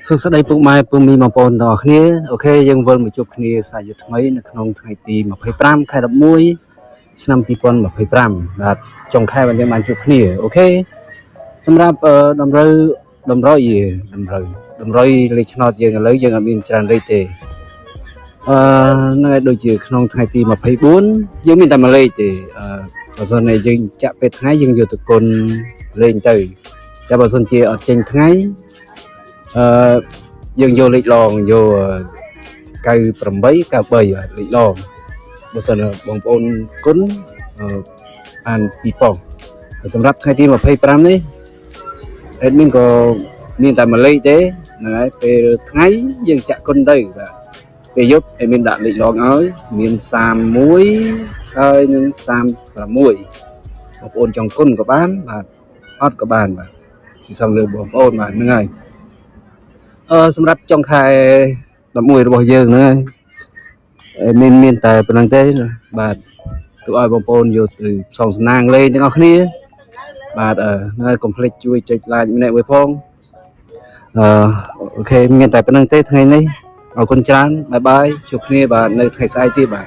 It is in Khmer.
សួស្តីពុកម៉ែពុកមីបងប្អូនទាំងអស់គ្នាអូខេយើងវិលមកជួបគ្នាសាជាថ្មីនៅក្នុងថ្ងៃទី25ខែ11ឆ្នាំ2025បាទចុងខែวันយើងបានជួបគ្នាអូខេសម្រាប់តម្រុយលេខឆ្នោតយើងឥឡូវយើងអត់មានច្រើនលេខទេហ្នឹងហើយដូចជាក្នុងថ្ងៃទី24យើងមានតែមួយលេខទេបើសិនជាយើងចាក់ពេលថ្ងៃយើងយកទៅគុណលេងទៅតែបើសិនជាអត់ចេញថ្ងៃយើងយកលេខឡងយក98 93លេខឡងបើសិនបងប្អូនគុណបាន2ប៉ុងសម្រាប់ថ្ងៃទី25នេះអេដមីនក៏មានតែមួយលេខទេហ្នឹងហើយពេលថ្ងៃយើងចាក់គុណទៅបាទពេលយប់អេដមីនដាក់លេខឡងឲ្យមាន31ហើយនឹង36បងប្អូនចង់គុណក៏បានបាទអត់ក៏បានបាទទីសំលើបងប្អូនបាទហ្នឹងហើយសម្រាប់ចុងខែ11របស់យើងហ្នឹងហើយមានតែប៉ុណ្្នឹងទេបាទទូឲ្យបងប្អូនយកទៅផ្សងសំណាងលេងទាំងអស់គ្នាបាទហើយកុំភ្លេចជួយចុច like ម្នាក់មួយផងអូខេមានតែប៉ុណ្្នឹងទេថ្ងៃនេះអរគុណច្រើនបាយបាយជួបគ្នាបាទនៅថ្ងៃស្អែកទៀតបាទ